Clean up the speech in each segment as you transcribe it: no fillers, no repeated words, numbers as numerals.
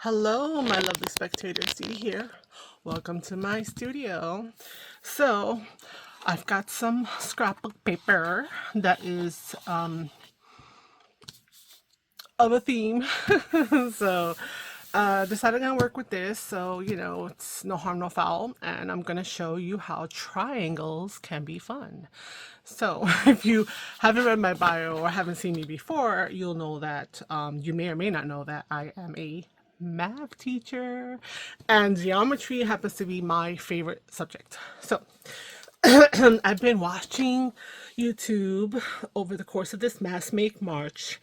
Hello, my lovely spectators. Dee here. Welcome to my studio. So, I've got some scrapbook paper that is of a theme. So, decided I'm gonna work with this. So, it's no harm, no foul. And I'm gonna show you how triangles can be fun. So, if you haven't read my bio or haven't seen me before, you'll know that you may or may not know that I am a math teacher and geometry happens to be my favorite subject. So I've been watching YouTube over the course of this Mass Make March,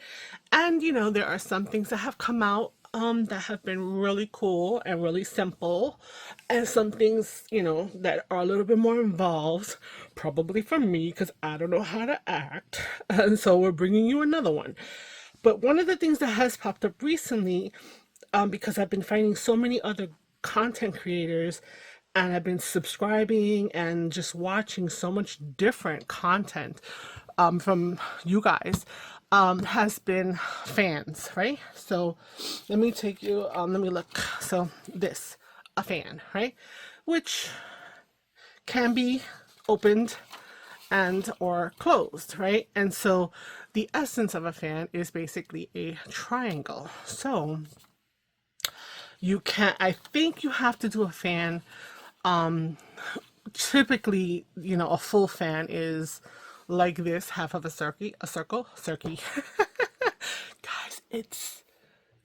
and there are some things that have come out that have been really cool and really simple, and some things that are a little bit more involved, probably for me because I don't know how to act, and so we're bringing you another one. But one of the things that has popped up recently, because I've been finding so many other content creators and I've been subscribing and just watching so much different content from you guys, has been fans, right? So let me take you, let me look. So this, a fan, right? Which can be opened and or closed, right? And so the essence of a fan is basically a triangle. So you can, I think you have to do a fan. Typically, a full fan is like this, half of a circle. Guys, it's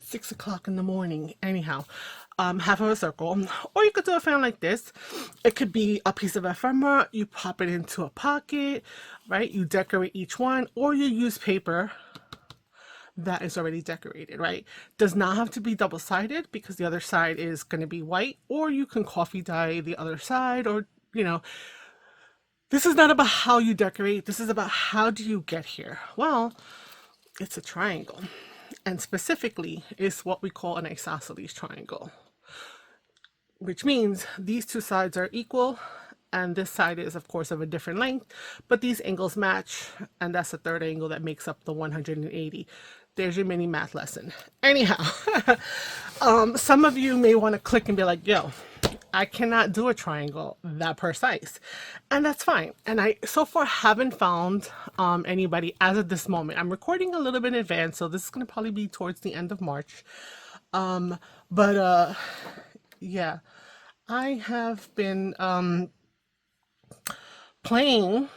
6 o'clock in the morning. Anyhow, half of a circle, or you could do a fan like this. It could be a piece of ephemera. You pop it into a pocket, right? You decorate each one, or you use paper that is already decorated, right? Does not have to be double-sided because the other side is going to be white, or you can coffee dye the other side, or this is not about how you decorate. This is about how do you get here. Well, it's a triangle, and specifically is what we call an isosceles triangle, which means these two sides are equal and this side is of course of a different length, but these angles match, and that's the third angle that makes up the 180. There's your mini math lesson. Anyhow, some of you may want to click and be like, yo, I cannot do a triangle that precise, and that's fine. And I so far haven't found anybody as of this moment. I'm recording a little bit in advance, so this is going to probably be towards the end of March. But yeah, I have been playing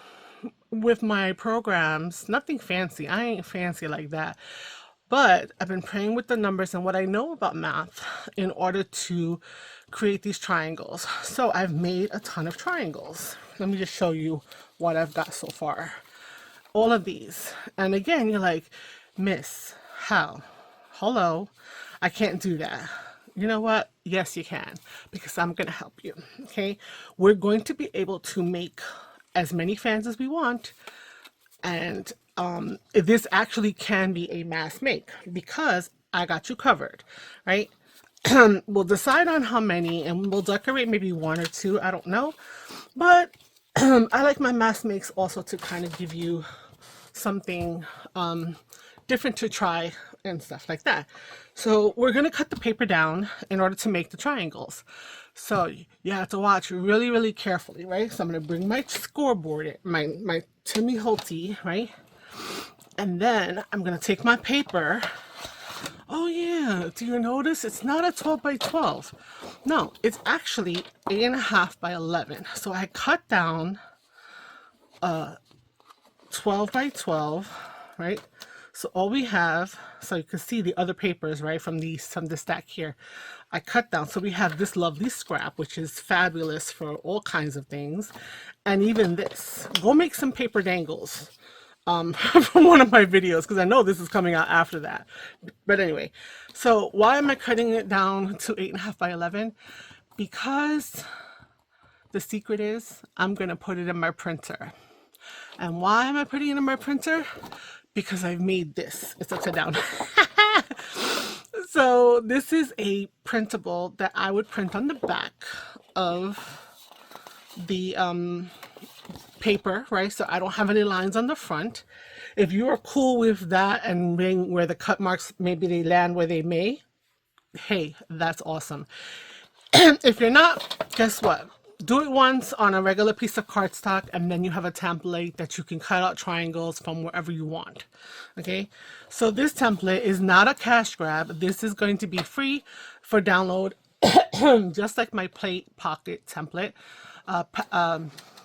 with my programs. Nothing fancy. I ain't fancy like that. But I've been playing with the numbers and what I know about math in order to create these triangles. So I've made a ton of triangles. Let me just show you what I've got so far. All of these. And again, you're like, Miss, how? Hello? I can't do that. You know what? Yes, you can, because I'm going to help you. Okay? We're going to be able to make as many fans as we want, and this actually can be a mass make because I got you covered, right? We'll decide on how many and we'll decorate maybe one or two, I don't know, but I like my mass makes also to kind of give you something different to try and stuff like that. So we're going to cut the paper down in order to make the triangles. So you have to watch really, really carefully, right? So I'm going to bring my scoreboard, my Timmy Holtz, right? And then I'm going to take my paper. Oh yeah, do you notice it's not a 12 by 12? No, it's actually 8.5 by 11. So I cut down 12 by 12, right? So all we have, so you can see the other papers, right, from the stack here. I cut down, so we have this lovely scrap, which is fabulous for all kinds of things, and even this. Go make some paper dangles from one of my videos, because I know this is coming out after that. But anyway, so why am I cutting it down to 8.5 by 11? Because the secret is I'm going to put it in my printer. And why am I putting it in my printer? Because I've made this. It's upside down. So this is a printable that I would print on the back of the paper, right? So I don't have any lines on the front. If you are cool with that and where the cut marks, maybe they land where they may, hey, that's awesome. If you're not, guess what? Do it once on a regular piece of cardstock, and then you have a template that you can cut out triangles from wherever you want. Okay, so this template is not a cash grab. This is going to be free for download, just like my plate pocket template.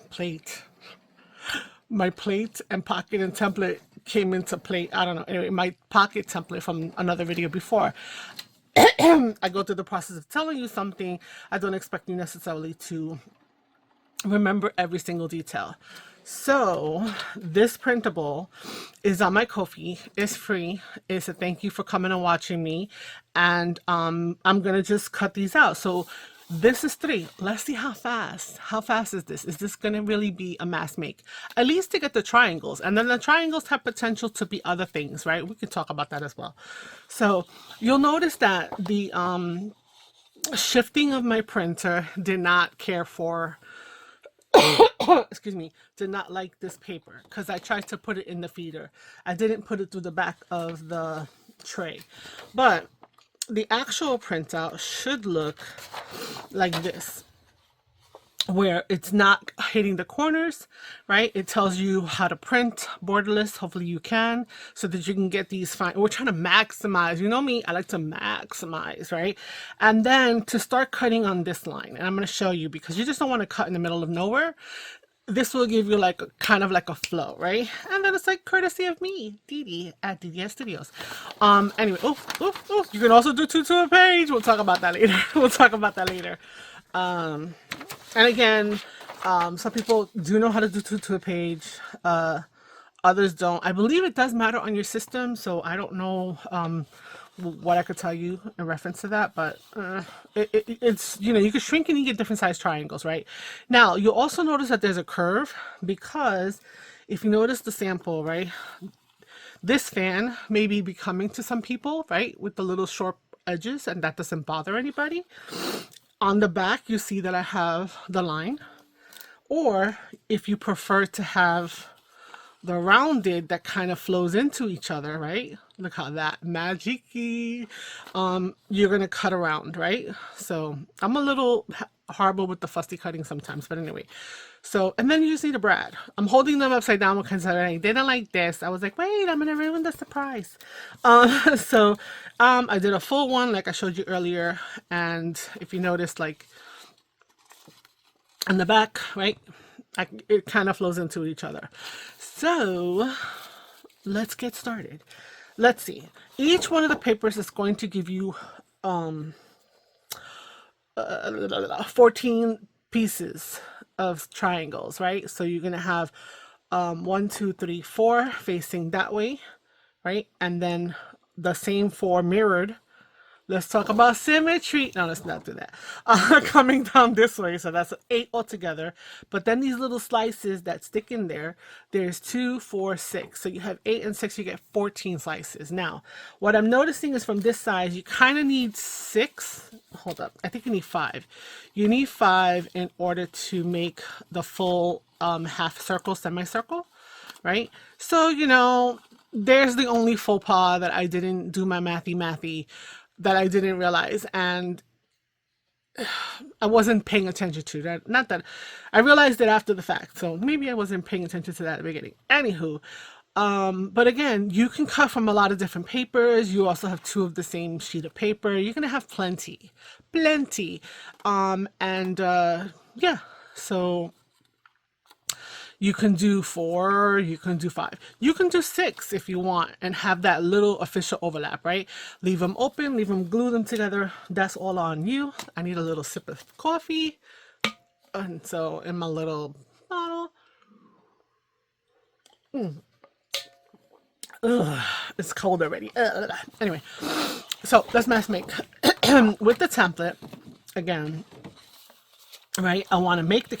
Plate. My plate and pocket and template came into plate. I don't know. Anyway, my pocket template from another video before. I go through the process of telling you something. I don't expect you necessarily to remember every single detail. So this printable is on my Ko-fi. It's free. It's a thank you for coming and watching me. And I'm gonna just cut these out. So this is 3. Let's see how fast. How fast is this? Is this gonna really be a mass make? At least to get the triangles. And then the triangles have potential to be other things, right? We can talk about that as well. So you'll notice that the shifting of my printer did not care for excuse me, did not like this paper because I tried to put it in the feeder. I didn't put it through the back of the tray. But the actual printout should look like this, where it's not hitting the corners, right? It tells you how to print borderless. Hopefully you can, so that you can get these fine. We're trying to maximize, you know me, I like to maximize, right? And then to start cutting on this line, and I'm going to show you, because you just don't want to cut in the middle of nowhere. This will give you like kind of like a flow, right? And then it's like courtesy of me, Dee at DDS Studios. Anyway, you can also do 2 to a page. We'll talk about that later. We'll talk about that later. And again, some people do know how to do 2 to a page. Others don't. I believe it does matter on your system, so I don't know what I could tell you in reference to that, but it's, you know, you can shrink and you get different size triangles, right? Now, you'll also notice that there's a curve, because if you notice the sample, right, this fan may be becoming to some people, right, with the little short edges, and that doesn't bother anybody. On the back, you see that I have the line, or if you prefer to have the rounded that kind of flows into each other, right? Look how that magic-y. You're gonna cut around, right? So I'm a little horrible with the fussy cutting sometimes, but anyway. So, and then you just need a brad. I'm holding them upside down because I didn't like this. I was like, wait, I'm gonna ruin the surprise. I did a full one like I showed you earlier, and if you notice, like in the back, right, it kind of flows into each other. So let's get started. Let's see. Each one of the papers is going to give you 14 pieces of triangles, right? So you're gonna have 1, 2, 3, 4 facing that way, right? And then the same 4 mirrored. Let's talk about symmetry. No, let's not do that. Coming down this way, so that's 8 altogether. But then these little slices that stick in there, there's 2, 4, 6. So you have 8 and 6, you get 14 slices. Now, what I'm noticing is from this side, you kind of need 6. Hold up, I think you need 5. You need 5 in order to make the full half circle, semicircle, right? So, you know, there's the only faux pas that I didn't do my mathy that I didn't realize, and I wasn't paying attention to that. Not that I realized it after the fact, so maybe I wasn't paying attention to that at the beginning. Anywho, but again, you can cut from a lot of different papers. You also have 2 of the same sheet of paper. You're gonna have plenty. Yeah, so you can do 4, you can do 5, you can do 6 if you want, and have that little official overlap, right? Leave them open, leave them, glue them together. That's all on you. I need a little sip of coffee, and so in my little bottle. It's cold already. Anyway, so let's mass make. With the template again, right? I want to make the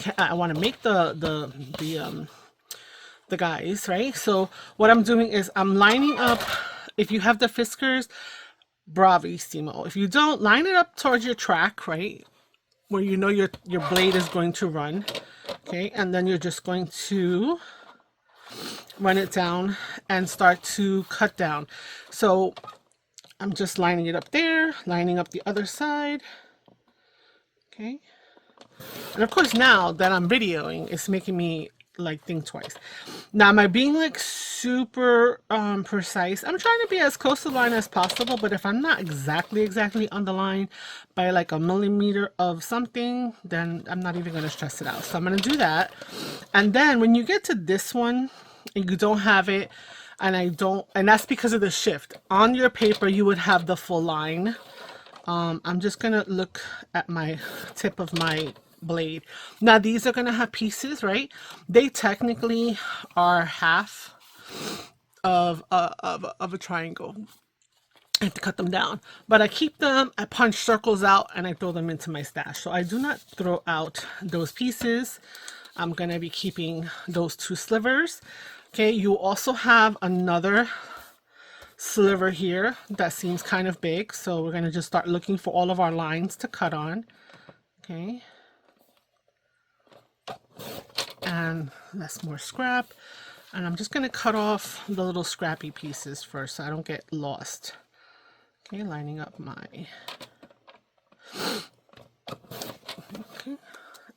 guys, right? So what I'm doing is I'm lining up. If you have the Fiskars, bravissimo. If you don't, line it up towards your track, right, where you know your blade is going to run. Okay, and then you're just going to run it down and start to cut down. So I'm just lining it up there, lining up the other side. Okay. And of course, now that I'm videoing, it's making me like think twice. Now, am I being like super precise? I'm trying to be as close to the line as possible, but if I'm not exactly on the line by like a millimeter of something, then I'm not even going to stress it out. So I'm going to do that. And then when you get to this one and you don't have it, and that's because of the shift on your paper, you would have the full line. I'm just gonna look at my tip of my blade. Now these are gonna have pieces, right? They technically are half of a triangle. I have to cut them down, but I keep them, I punch circles out, and I throw them into my stash. So I do not throw out those pieces. I'm gonna be keeping those 2 slivers. Okay, you also have another sliver here that seems kind of big, so we're going to just start looking for all of our lines to cut on. Okay, and that's more scrap, and I'm just going to cut off the little scrappy pieces first so I don't get lost. Okay, lining up my okay.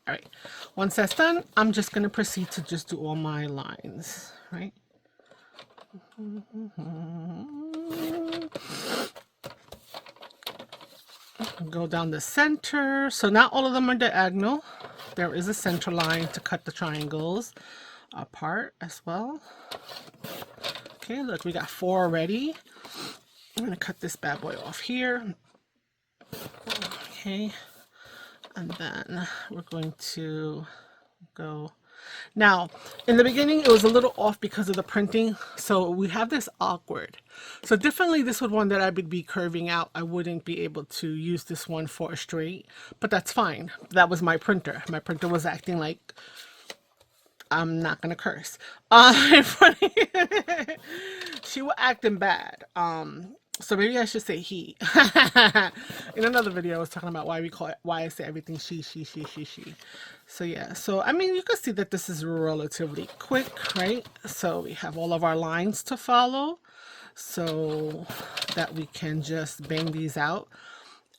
All right, once that's done, I'm just going to proceed to just do all my lines, right? Go down the center. So not all of them are diagonal. There is a center line to cut the triangles apart as well. Okay, look, we got 4 already. I'm going to cut this bad boy off here. Okay, and then we're going to go. Now, in the beginning, it was a little off because of the printing, so we have this awkward. So differently, this would one that I would be curving out. I wouldn't be able to use this one for a straight, but that's fine. That was my printer. My printer was acting like, I'm not going to curse. She was acting bad. So maybe I should say he. In another video, I was talking about why I say everything she. So yeah, so I mean, you can see that this is relatively quick, right? So we have all of our lines to follow so that we can just bang these out.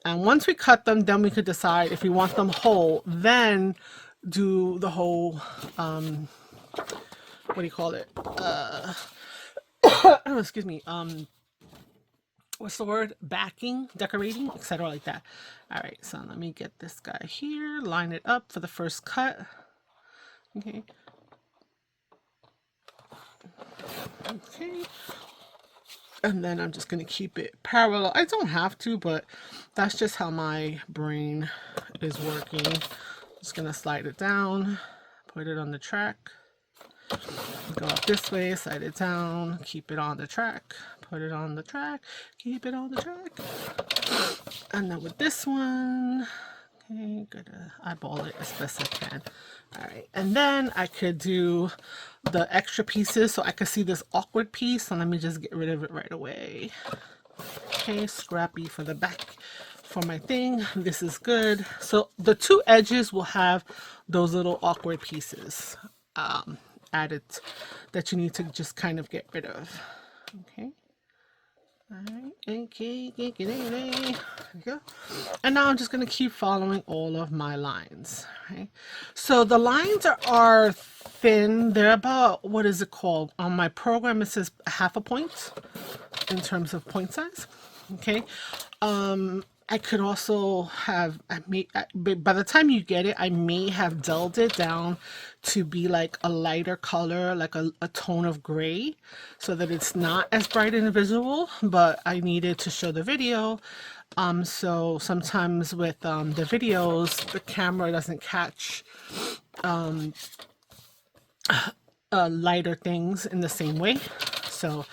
And once we cut them, then we could decide if we want them whole, then do the whole, what do you call it? Oh, excuse me. What's the word? Backing, decorating, etc. like that. All right, so let me get this guy here, line it up for the first cut. Okay. Okay. And then I'm just going to keep it parallel. I don't have to, but that's just how my brain is working. Just going to slide it down, put it on the track. Go up this way, slide it down, keep it on the track, put it on the track, keep it on the track. And then with this one, okay, gotta eyeball it as best I can. All right, and then I could do the extra pieces so I could see this awkward piece. So let me just get rid of it right away. Okay, scrappy for the back for my thing. This is good. So the 2 edges will have those little awkward pieces added that you need to just kind of get rid of. Okay. All right. Okay. There you go. And now I'm just going to keep following all of my lines. Right. So the lines are thin. They're about, what is it called? On my program, it says 1/2 point in terms of point size. Okay. I could also have, by the time you get it, I may have dulled it down to be like a lighter color, like a tone of gray, so that it's not as bright and visual, but I needed to show the video. So sometimes with the videos, the camera doesn't catch lighter things in the same way. So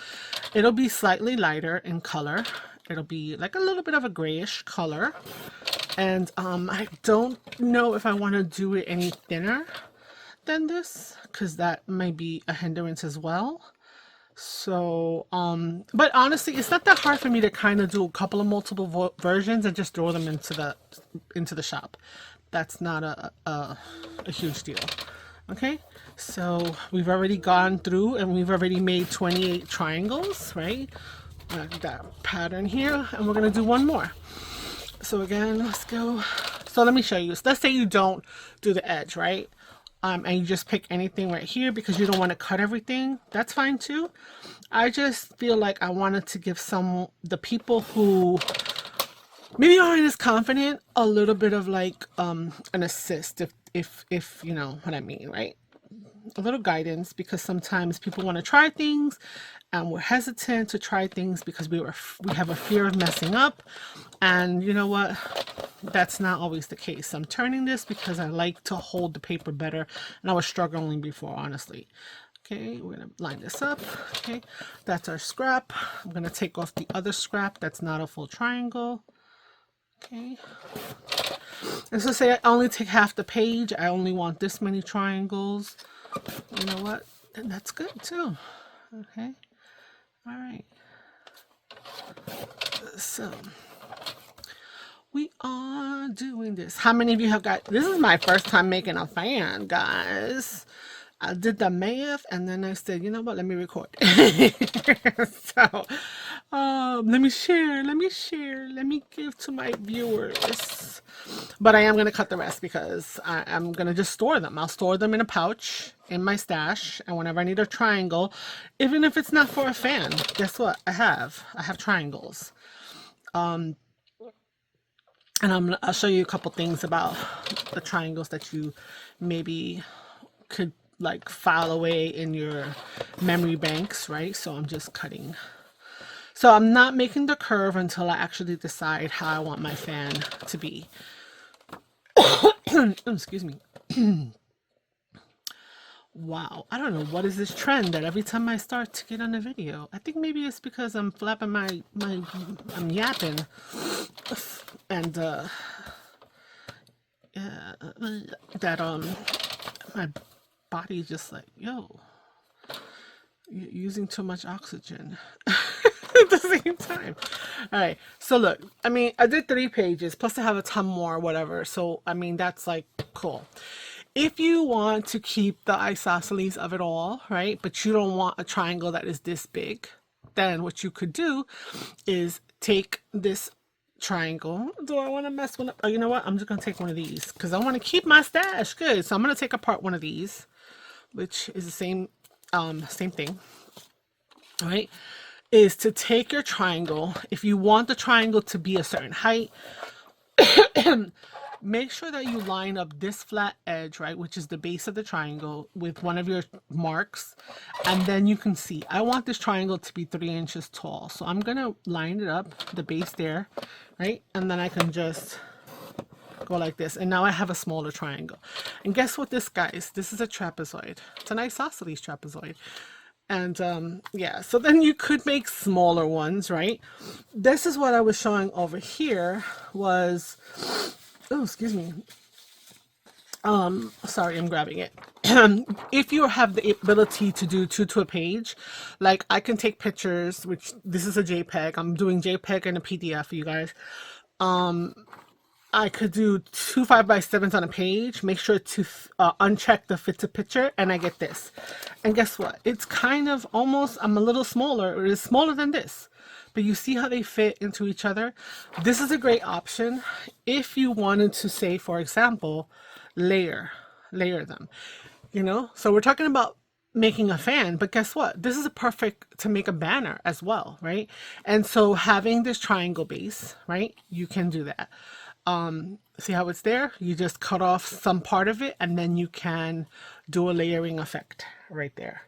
it'll be slightly lighter in color. It'll be like a little bit of a grayish color. And I don't know if I want to do it any thinner than this, because that might be a hindrance as well. So, but honestly, it's not that hard for me to kind of do a couple of multiple versions and just throw them into the shop. That's not a huge deal. Okay, so we've already gone through and we've already made 28 triangles, right? that pattern here, and we're gonna do one more. So again, let's go. So let me show you. So let's say you don't do the edge, right? And you just pick anything right here because you don't want to cut everything. That's fine too. I just feel like I wanted to give the people who maybe aren't as confident a little bit of like an assist, if you know what I mean, right? A little guidance, because sometimes people want to try things and we're hesitant to try things because we have a fear of messing up, and you know what, that's not always the case. I'm turning this because I like to hold the paper better, and I was struggling before, honestly. Okay, we're gonna line this up. Okay, that's our scrap. I'm gonna take off the other scrap that's not a full triangle. Okay, and so say I only take half the page, I only want this many triangles. You know what? And that's good too. Okay. All right. So we are doing this. How many of you have got, this is my first time making a fan, guys. I did the math and then I said, you know what, let me record. So let me share, let me give to my viewers. But I am going to cut the rest because I'm going to just store them. I'll store them in a pouch in my stash, and whenever I need a triangle, even if it's not for a fan, guess what, I have triangles. And I'll show you a couple things about the triangles that you maybe could like file away in your memory banks, right? So I'm just cutting. So I'm not making the curve until I actually decide how I want my fan to be. Excuse me. Wow, I don't know what is this trend that every time I start to get on a video, I think maybe it's because I'm flapping I'm yapping, and yeah, that my body just like, yo, you're using too much oxygen at the same time. All right, so look, I mean, I did 3 pages plus I have a ton more, whatever. So I mean, that's like cool. If you want to keep the isosceles of it all, right, but you don't want a triangle that is this big, then what you could do is take this triangle. Do I want to mess one up? Oh, you know what? I'm just going to take one of these because I want to keep my stash. Good. So I'm going to take apart one of these, which is the same thing, all right, is to take your triangle. If you want the triangle to be a certain height, make sure that you line up this flat edge, right, which is the base of the triangle, with one of your marks, and then you can see I want this triangle to be 3 inches tall. So I'm gonna line it up, the base there, right, and then I can just go like this, and now I have a smaller triangle. And guess what, this, guys, this is a trapezoid. It's an isosceles trapezoid. And yeah, so then you could make smaller ones, right? This is what I was showing over here was, oh, excuse me. Sorry, I'm grabbing it. If you have the ability to do 2 to a page, like I can take pictures, which this is a JPEG. I'm doing JPEG and a PDF for you guys. I could do 2 5x7s on a page, make sure to uncheck the fit to picture, and I get this. And guess what? It's kind of almost, I'm a little smaller, it is smaller than this. But you see how they fit into each other? This is a great option if you wanted to, say, for example, layer them, you know? So we're talking about making a fan, but guess what? This is a perfect to make a banner as well, right? And so having this triangle base, right? You can do that. See how it's there? You just cut off some part of it and then you can do a layering effect right there.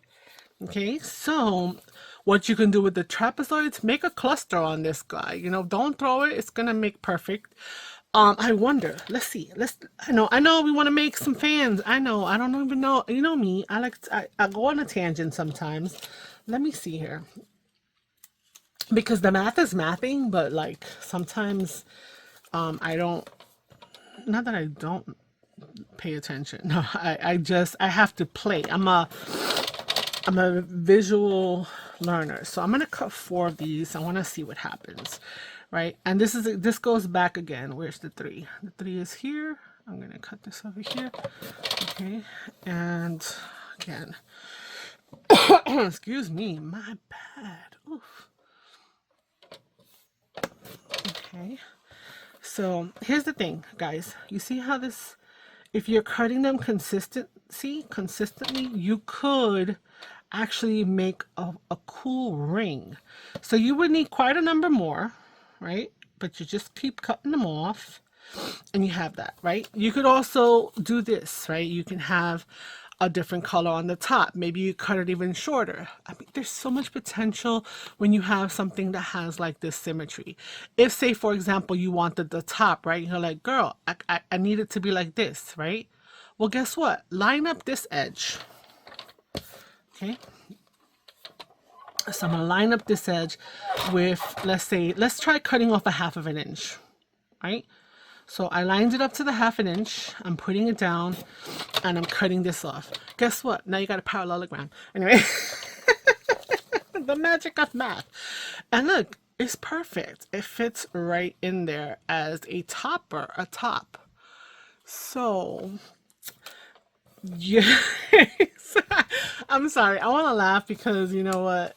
Okay, so what you can do with the trapezoids, make a cluster on this guy, you know, don't throw it, it's gonna make perfect. I wonder, let's see, I know we want to make some fans. I don't even know, you know me, I go on a tangent sometimes. Let me see here, because the math is mathing, but like sometimes I don't, not that I don't pay attention. No, I have to play. I'm a visual learner. So I'm going to cut 4 of these. I want to see what happens, right? And this goes back again. Where's the 3? The 3 is here. I'm going to cut this over here. Okay. And again, excuse me, my bad. Oof. Okay, so here's the thing, guys. You see how this, if you're cutting them consistently, you could actually make a cool ring. So you would need quite a number more, right? But you just keep cutting them off and you have that, right? You could also do this, right? You can have a different color on the top. Maybe you cut it even shorter. I mean, there's so much potential when you have something that has like this symmetry. If, say, for example, you wanted the top, right? You're like, girl, I need it to be like this, right? Well, guess what? Line up this edge. Okay. So I'm going to line up this edge with, let's try cutting off a 1/2 inch, right? So I lined it up to the 1/2 inch. I'm putting it down and I'm cutting this off. Guess what? Now you got a parallelogram. Anyway, the magic of math. And look, it's perfect. It fits right in there as a top. So, yes. I'm sorry. I want to laugh because you know what?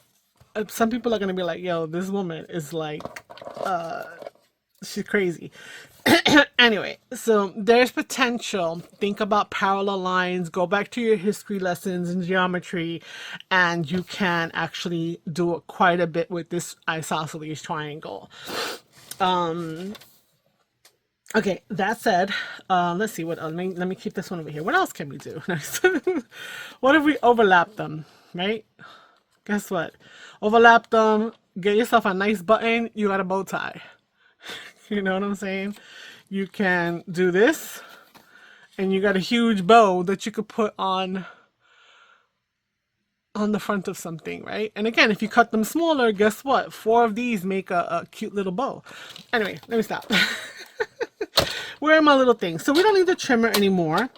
Some people are going to be like, yo, this woman is like, she's crazy. Anyway, so there's potential. Think about parallel lines. Go back to your history lessons in geometry, and you can actually do it quite a bit with this isosceles triangle. Okay, that said, let's see what else. Let me keep this one over here. What else can we do? What if we overlap them, right? Guess what? Overlap them, get yourself a nice button, you got a bow tie. You know what I'm saying? You can do this, and you got a huge bow that you could put on the front of something, right? And again, if you cut them smaller, guess what? 4 of these make a cute little bow. Anyway, let me stop. Where are my little things? So we don't need the trimmer anymore,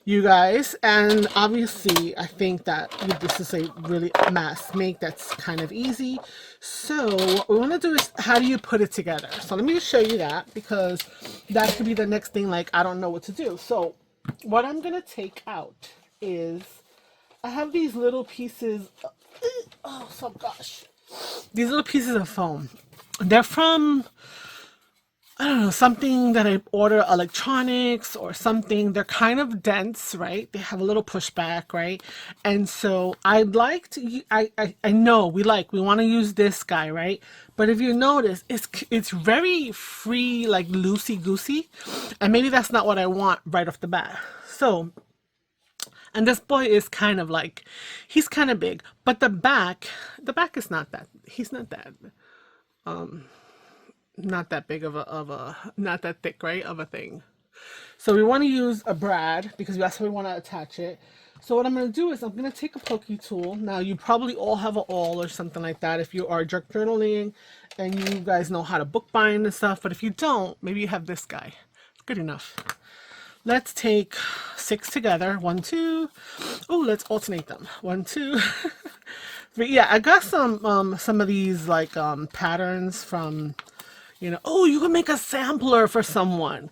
you guys. And obviously, I think that this is a really mass make that's kind of easy. So what we want to do is, how do you put it together? So let me just show you that, because that could be the next thing, like, I don't know what to do. So what I'm going to take out is, I have these little pieces, oh, so gosh. These little pieces of foam. They're from, I don't know, something that I order, electronics or something. They're kind of dense, right? They have a little pushback, right? And so I'd like to, I know we want to use this guy, right? But if you notice, it's very free, like loosey-goosey. And maybe that's not what I want right off the bat. So, and this boy is kind of like, he's kind of big, but the back is not that, he's not that, not that big of a, not that thick, right, of a thing. So we want to use a brad because that's how we want to attach it. So what I'm going to do is I'm going to take a pokey tool. Now you probably all have an awl or something like that if you are jerk journaling and you guys know how to bookbind and stuff. But if you don't, maybe you have this guy. It's good enough. Let's take 6 together. 1, 2. Oh, let's alternate them. 1, 2. But yeah, I got some of these like patterns from, you know. Oh, you can make a sampler for someone.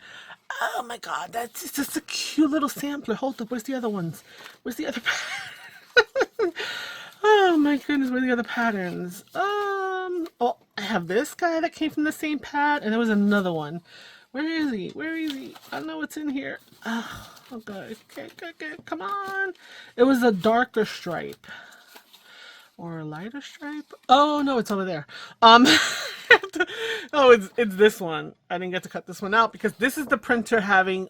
Oh my God, that's just a cute little sampler. Hold up, where's the other ones? Where's the other? Oh my goodness, where are the other patterns? Oh, I have this guy that came from the same pad, and there was another one. Where is he? Where is he? I don't know what's in here. Oh, God. Okay, come on. It was a darker stripe. Or a lighter stripe? Oh, no, it's over there. Oh, it's this one. I didn't get to cut this one out because this is the printer having,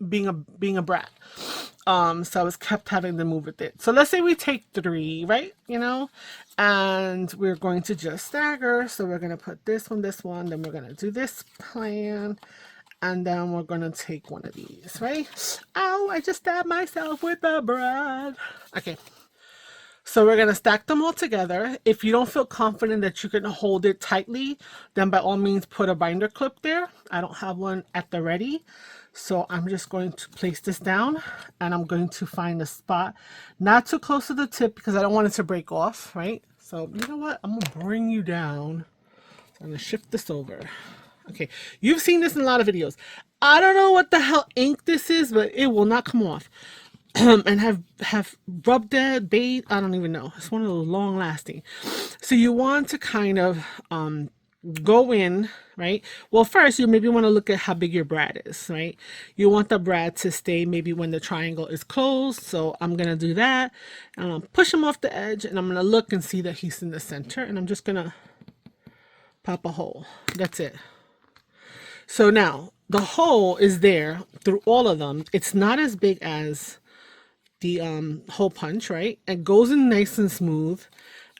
being a brat. So I was kept having to move with it. So let's say we take 3, right? You know, and we're going to just stagger. So we're going to put this one, then we're going to do this plan. And then we're going to take one of these, right? Ow, I just stabbed myself with a brad. Okay. So we're going to stack them all together. If you don't feel confident that you can hold it tightly, then by all means put a binder clip there. I don't have one at the ready. So I'm just going to place this down and I'm going to find a spot not too close to the tip because I don't want it to break off, right? So you know what? I'm going to bring you down. I'm going to shift this over. Okay, you've seen this in a lot of videos. I don't know what the hell ink this is, but it will not come off. And have rub dead, bait, I don't even know. It's one of those long lasting. So you want to kind of go in, right? Well, first you maybe want to look at how big your brad is, right? You want the brad to stay maybe when the triangle is closed. So I'm going to do that. And I'll push him off the edge, and I'm going to look and see that he's in the center, and I'm just going to pop a hole. That's it. So now the hole is there through all of them. It's not as big as the hole punch, right? It goes in nice and smooth.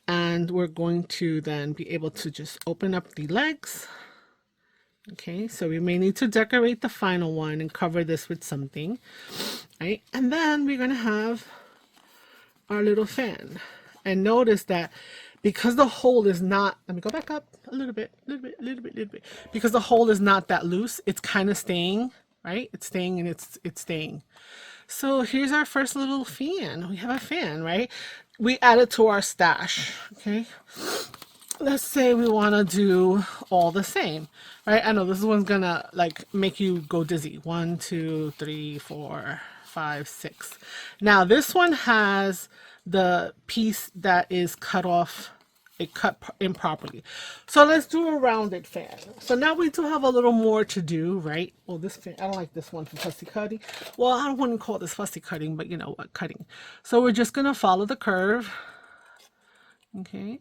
And we're going to then be able to just open up the legs. Okay, so we may need to decorate the final one and cover this with something, right? And then we're going to have our little fan. And notice that because the hole is not, let me go back up a little bit. Because the hole is not that loose, it's kind of staying, right? It's staying and it's staying. So here's our first little fan. We have a fan, right? We add it to our stash, okay? Let's say we want to do all the same, right? I know this one's gonna like make you go dizzy. 1, 2, 3, 4, 5, 6. Now this one has the piece that is cut off. It cut improperly. So let's do a rounded fan. So now we do have a little more to do, right? Well, this fan, I don't like this one for fussy cutting. Well, I wouldn't call this fussy cutting, but you know what, cutting. So we're just gonna follow the curve. Okay.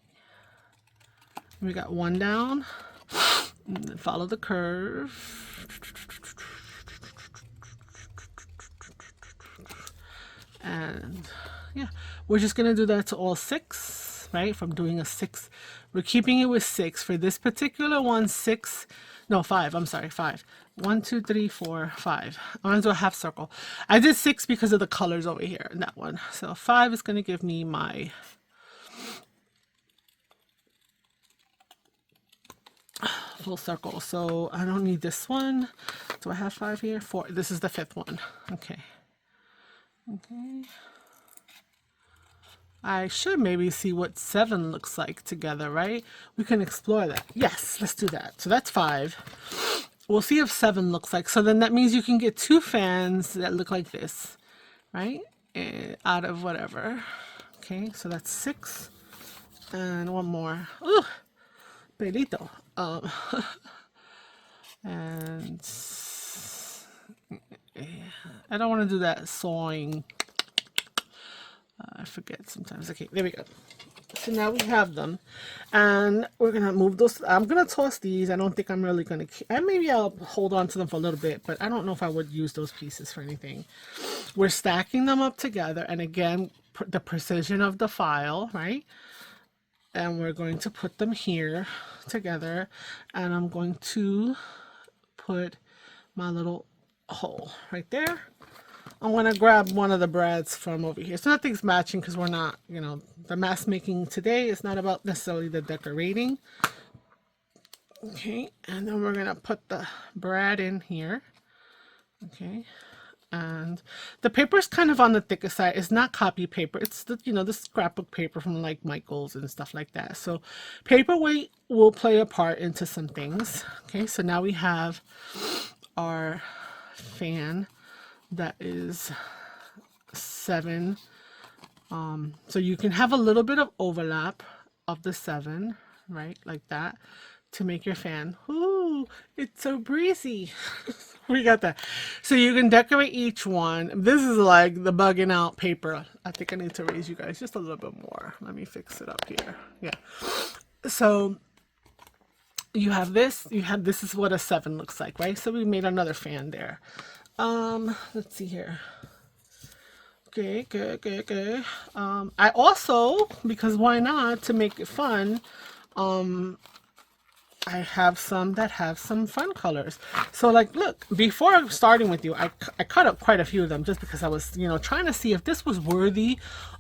We got one down. And then follow the curve. And yeah, we're just gonna do that to all 6. Right, from doing a 6, we're keeping it with 6 for this particular one. 6, no, 5. I'm sorry, 5. 1, 2, 3, 4, 5. I want to do a half circle. I did 6 because of the colors over here in that one. So 5 is going to give me my full circle. So I don't need this one. Do I have 5 here? 4. This is the 5th one. Okay. Okay. I should maybe see what 7 looks like together, right? We can explore that. Yes, let's do that. So that's 5. We'll see if 7 looks like. So then that means you can get 2 fans that look like this, right? And out of whatever. Okay, so that's 6. And one more. Ooh, pelito. And I don't want to do that sawing. I forget sometimes. Okay, there we go. So now we have them, and we're gonna move those. I'm gonna toss these. I don't think I'm really gonna. And maybe I'll hold on to them for a little bit, but I don't know if I would use those pieces for anything. We're stacking them up together, and again, the precision of the file, right? And we're going to put them here together, and I'm going to put my little hole right there. I'm going to grab one of the brads from over here. So nothing's matching because we're not, you know, the mask making today is not about necessarily the decorating. Okay, and then we're going to put the brad in here. Okay, and the paper is kind of on the thicker side. It's not copy paper. It's the, you know, the scrapbook paper from like Michael's and stuff like that. So paper weight will play a part into some things. Okay, so now we have our fan that is 7. So you can have a little bit of overlap of the 7, right, like that, to make your fan. Ooh, it's so breezy. We got that. So you can decorate each one. This is like the bugging out paper. I think I need to raise you guys just a little bit more. Let me fix it up here. Yeah. So you have this. You have, this is what a 7 looks like, right? So we made another fan there. Let's see here. Okay. I also, because why not, to make it fun, I have some that have some fun colors. So like, look, before starting with you, I cut up quite a few of them just because I was, you know, trying to see if this was worthy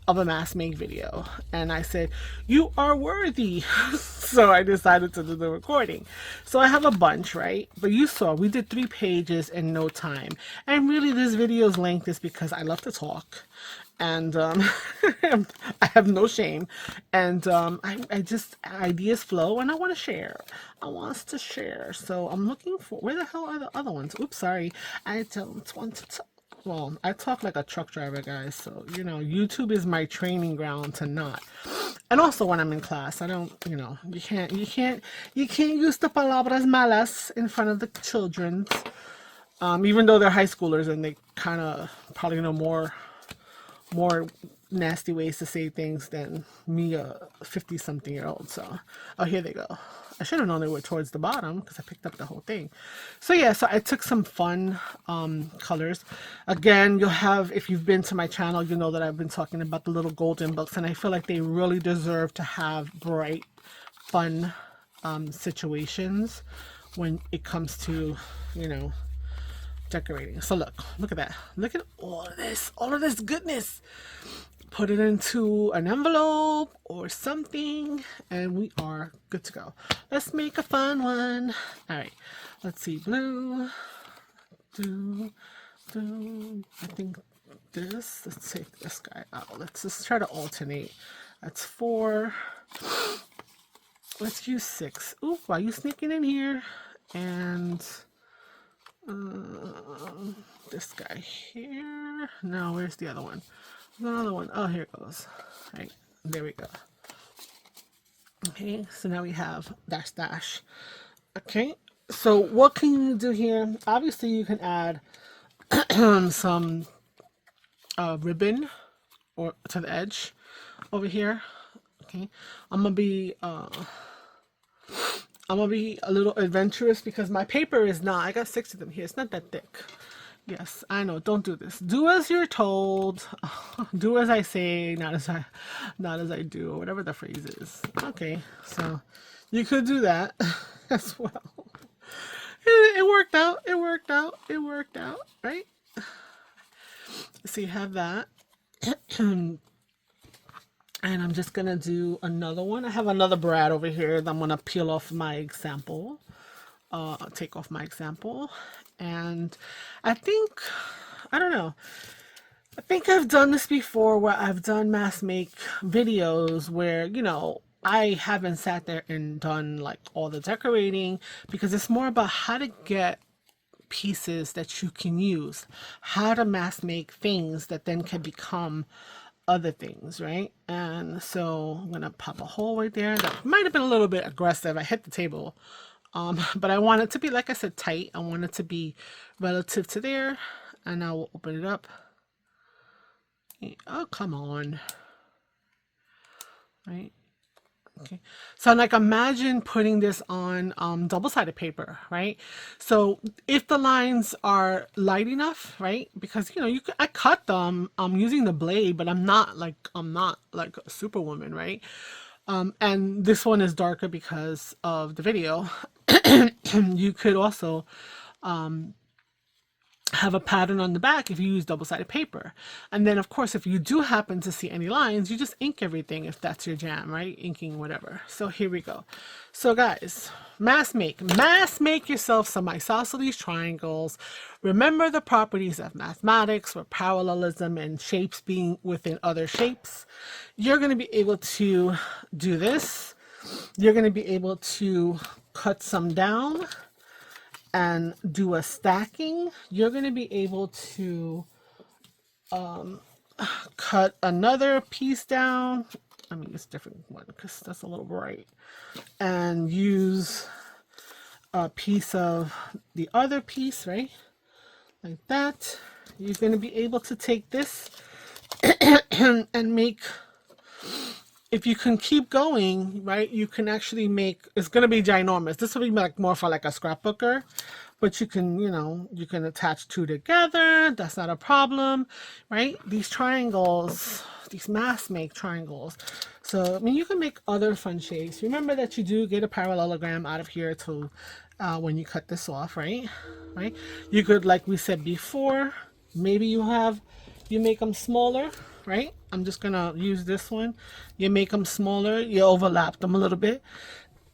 of a mask make video. And I said, you are worthy. So I decided to do the recording. So I have a bunch, right? But you saw, we did 3 pages in no time. And really this video's length is because I love to talk. And I have no shame, and I just, ideas flow, and I want to share. I want us to share. So I'm looking for, where the hell are the other ones? Oops, sorry. I don't want to talk. well, I talk like a truck driver, guys. So, you know, YouTube is my training ground to not. And also when I'm in class, I don't, you know, you can't use the palabras malas in front of the children. Even though they're high schoolers and they kind of probably know more nasty ways to say things than me, a 50-something-year-old. So, oh, here they go. I should have known they were towards the bottom because I picked up the whole thing. So yeah, so I took some fun colors. Again, you'll have, if you've been to my channel, you know that I've been talking about the little golden books, and I feel like they really deserve to have bright, fun situations when it comes to, you know, decorating. So look at that. Look at all of this goodness. Put it into an envelope or something, and we are good to go. Let's make a fun one. All right, let's see. Blue. I think this. Let's take this guy out. Let's just try to alternate. That's 4. Let's use 6. Ooh, why are you sneaking in here? And this guy here. No, where's the other one? There's another one. Oh, here it goes. All right, there we go. Okay, so now we have dash dash. Okay, so what can you do here? Obviously, you can add some ribbon or to the edge over here. Okay, I'm gonna be a little adventurous because my paper is not, I got 6 of them here. It's not that thick. Yes, I know. Don't do this. Do as you're told. Do as I say, not as I do, or whatever the phrase is. Okay, so you could do that as well. It worked out. It worked out. It worked out, right? So you have that. And I'm just gonna do another one. I have another brad over here that I'm gonna peel off my example. Take off my example. And I think, I don't know, I think I've done this before where I've done mass make videos where, you know, I haven't sat there and done like all the decorating, because it's more about how to get pieces that you can use, how to mass make things that then can become other things, right? And so I'm gonna pop a hole right there. That might have been a little bit aggressive. I hit the table. But I want it to be, like I said, tight. I want it to be relative to there. And now we'll open it up. Oh, come on. Right? Okay. So like imagine putting this on double-sided paper, right? So if the lines are light enough, right? Because you know, I cut them using the blade, but I'm not like a superwoman, right? And this one is darker because of the video. You could also have a pattern on the back if you use double-sided paper. And then of course, if you do happen to see any lines, you just ink everything if that's your jam, right? Inking whatever. So here we go. So guys, mass make yourself some isosceles triangles. Remember the properties of mathematics, where parallelism and shapes being within other shapes. You're going to be able to do this. You're going to be able to cut some down and do a stacking. You're going to be able to cut another piece down. I mean, it's a different one because that's a little bright. And use a piece of the other piece, right? Like that. You're going to be able to take this and make, if you can keep going, right, you can actually make, it's going to be ginormous. This will be like more for like a scrapbooker, but you can, you know, you can attach 2 together. That's not a problem, right? These triangles, these mass make triangles. So, I mean, you can make other fun shapes. Remember that you do get a parallelogram out of here to when you cut this off, right? Right? You could, like we said before, maybe you make them smaller, right? I'm just gonna use this one. You make them smaller, you overlap them a little bit.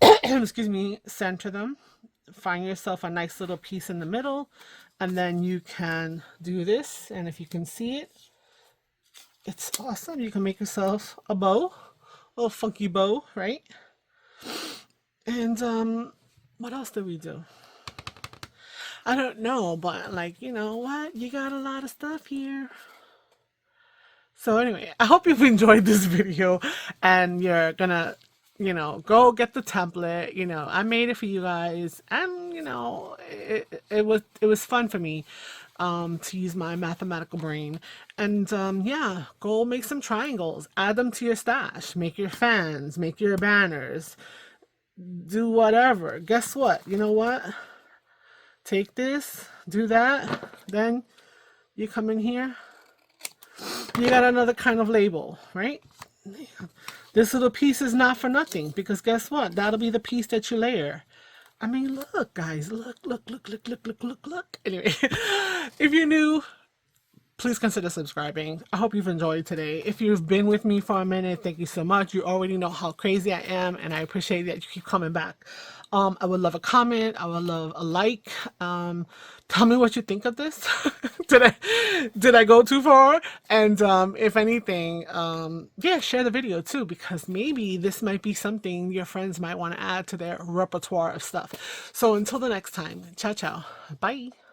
Excuse me, center them. Find yourself a nice little piece in the middle, and then you can do this. And if you can see it, it's awesome. You can make yourself a bow, a little funky bow, right? And what else did we do? I don't know, but like, you know what? You got a lot of stuff here. So anyway, I hope you've enjoyed this video and you're gonna, go get the template. I made it for you guys, and it was fun for me to use my mathematical brain. And yeah, go make some triangles, add them to your stash, make your fans, make your banners, do whatever. Guess what? You know what? Take this, do that, then you come in here, you got another kind of label, right? This little piece is not for nothing, because guess what? That'll be the piece that you layer. I mean, look, guys, look, look, look, look, look, look, look, look. Anyway, if you're new, please consider subscribing. I hope you've enjoyed today. If you've been with me for a minute, thank you so much. You already know how crazy I am, and I appreciate that you keep coming back. I would love a comment. I would love a like. Tell me what you think of this. did I go too far? And if anything, yeah, share the video too, because maybe this might be something your friends might want to add to their repertoire of stuff. So until the next time, ciao ciao, bye.